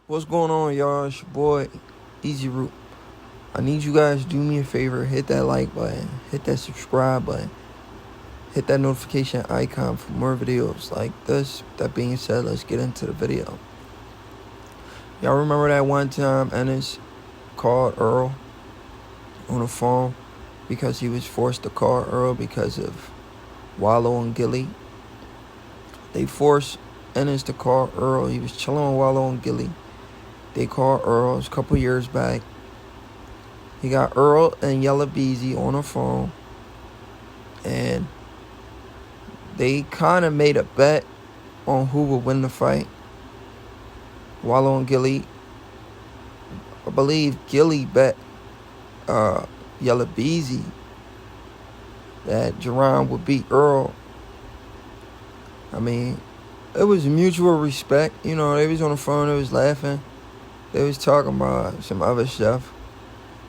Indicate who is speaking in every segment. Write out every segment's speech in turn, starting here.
Speaker 1: What's going on, y'all? It's your boy, Easy Root. I need you guys to do me a favor. Hit that like button. Hit that subscribe button. Hit that notification icon for more videos like this. That being said, let's get into the video. Y'all remember that one time Ennis called Errol on the phone because he was forced to call Errol because of Wallow and Gilly? They forced Ennis to call Errol. He was chilling on Wallow and Gilly. They called Errol. It was a couple years back. He got Errol and Yella Beezy on the phone. And they kind of made a bet on who would win the fight. Wallow and Gilly. I believe Gilly bet Yella Beezy that Jaron would beat Errol. I mean, it was mutual respect. You know, they was on the phone. They was laughing. They was talking about some other stuff.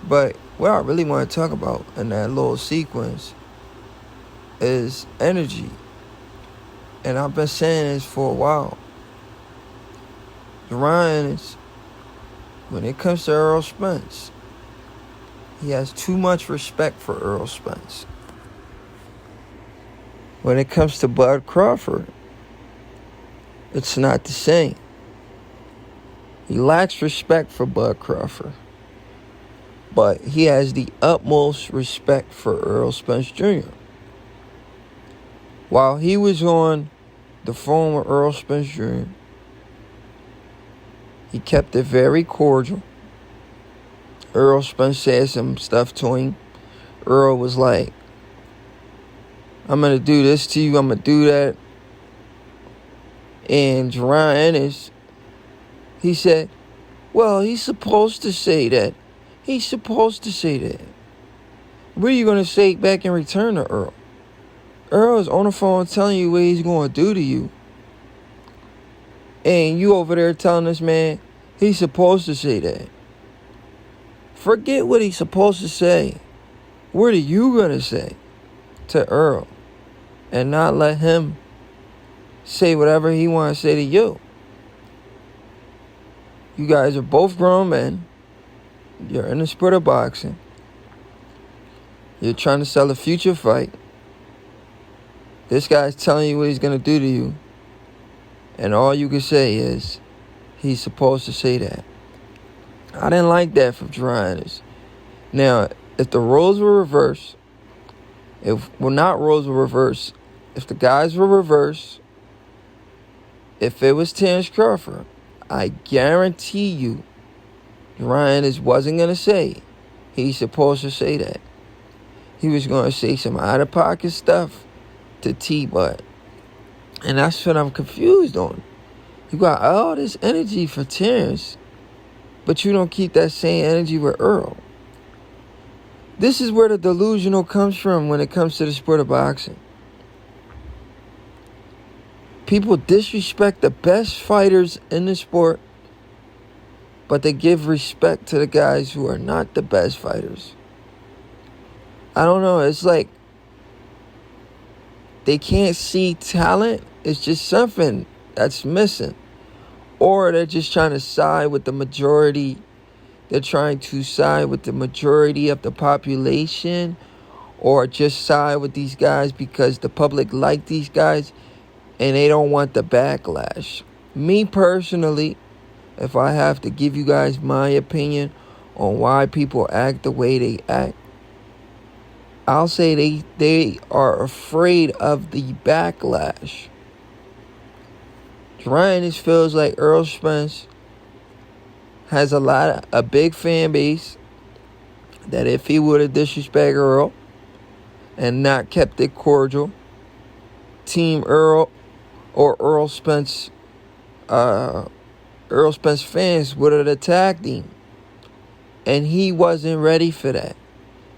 Speaker 1: But what I really want to talk about in that little sequence is energy. And I've been saying this for a while. Jaron is, when it comes to Errol Spence, he has too much respect for Errol Spence. When it comes to Bud Crawford, it's not the same. He lacks respect for Bud Crawford. But he has the utmost respect for Errol Spence Jr. While he was on the phone with Errol Spence Jr., he kept it very cordial. Errol Spence said some stuff to him. Errol was like, I'm going to do this to you. I'm going to do that. And Jaron Ennis, he said, well, he's supposed to say that. He's supposed to say that. What are you going to say back in return to Errol? Errol is on the phone telling you what he's going to do to you. And you over there telling this man he's supposed to say that. Forget what he's supposed to say. What are you going to say to Errol? And not let him say whatever he wants to say to you. You guys are both grown men. You're in the sport of boxing. You're trying to sell a future fight. This guy's telling you what he's going to do to you. And all you can say is, he's supposed to say that. I didn't like that from Jaron. Now, if the roles were reversed, if the guys were reversed, if it was Terrence Crawford, I guarantee you, Jaron wasn't going to say he's supposed to say that. He was going to say some out-of-pocket stuff to T-Bud. And that's what I'm confused on. You got all this energy for Terrence, but you don't keep that same energy with Errol. This is where the delusional comes from when it comes to the sport of boxing. People disrespect the best fighters in the sport, but they give respect to the guys who are not the best fighters. I don't know. It's like they can't see talent. It's just something that's missing. Or they're just trying to side with the majority. They're trying to side with the majority of the population. Or just side with these guys because the public like these guys and they don't want the backlash. Me personally, if I have to give you guys my opinion on why people act the way they act, I'll say they are afraid of the backlash. Jaron feels like Errol Spence has a big fan base that if he would have disrespected Errol and not kept it cordial, Team Errol or Errol Spence fans would have attacked him. And he wasn't ready for that.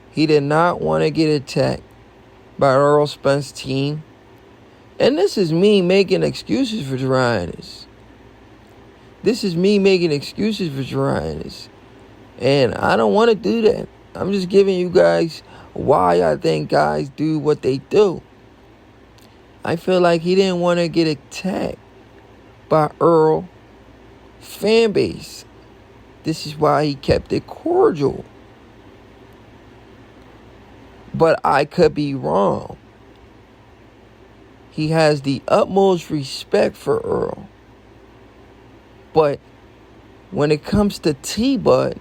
Speaker 1: He did not want to get attacked by Errol Spence team. And this is me making excuses for Jaron. And I don't want to do that. I'm just giving you guys why I think guys do what they do. I feel like he didn't want to get attacked by Errol fan base. This is why he kept it cordial. But I could be wrong. He has the utmost respect for Errol. But when it comes to T-Bud,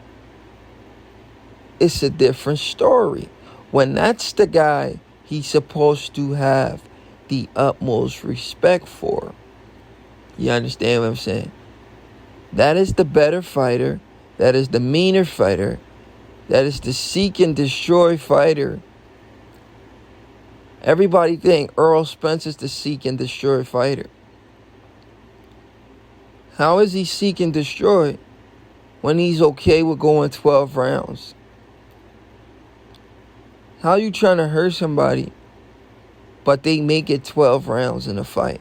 Speaker 1: it's a different story. When that's the guy he's supposed to have the utmost respect for. You understand what I'm saying? That is the better fighter. That is the meaner fighter. That is the seek and destroy fighter. Everybody think Errol Spence is the seek and destroy fighter. How is he seek and destroy when he's okay with going 12 rounds? How you trying to hurt somebody, but they make it 12 rounds in a fight?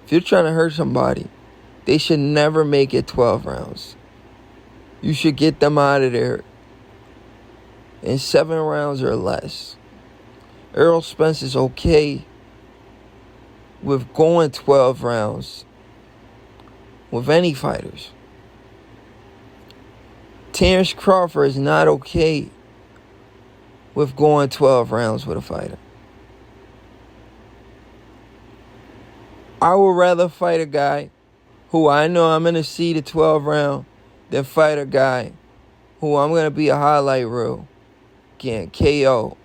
Speaker 1: If you're trying to hurt somebody, they should never make it 12 rounds. You should get them out of there in 7 rounds or less. Errol Spence is okay with going 12 rounds with any fighters. Terrence Crawford is not okay with going 12 rounds with a fighter. I would rather fight a guy who I know I'm going to see the 12 round than fight a guy who I'm going to be a highlight reel getting KO.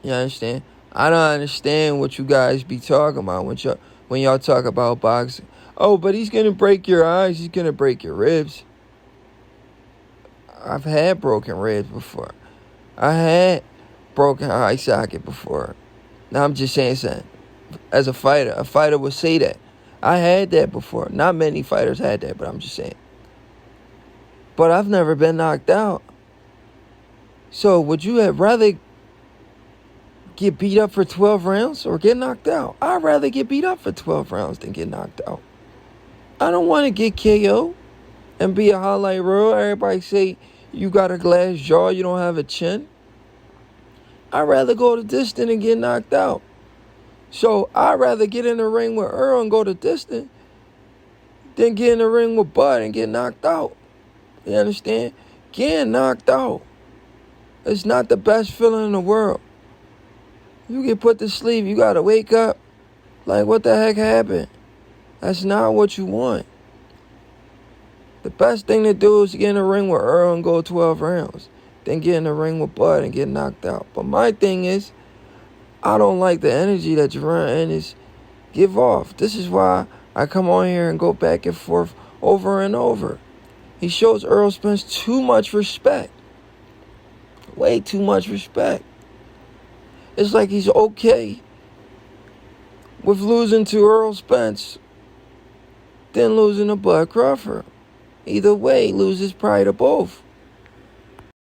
Speaker 1: You understand? I don't understand what you guys be talking about when y'all talk about boxing. Oh, but he's going to break your eyes. He's going to break your ribs. I've had broken ribs before. I had broken eye socket before. Now I'm just saying something. As a fighter would say that. I had that before. Not many fighters had that, but I'm just saying. But I've never been knocked out. So would you have rather get beat up for 12 rounds or get knocked out? I'd rather get beat up for 12 rounds than get knocked out. I don't want to get KO and be a highlight reel. Everybody say you got a glass jaw, you don't have a chin. I'd rather go the distance and get knocked out. So I'd rather get in the ring with Errol and go the distance than get in the ring with Bud and get knocked out. You understand? Getting knocked out is not the best feeling in the world. You get put to sleep, you got to wake up like, what the heck happened? That's not what you want. The best thing to do is get in the ring with Errol and go 12 rounds. Then get in the ring with Bud and get knocked out. But my thing is, I don't like the energy that Jaron Ennis give off. This is why I come on here and go back and forth over and over. He shows Errol Spence too much respect. Way too much respect. It's like he's okay with losing to Errol Spence than losing to Bud Crawford. Either way, he loses pride to both.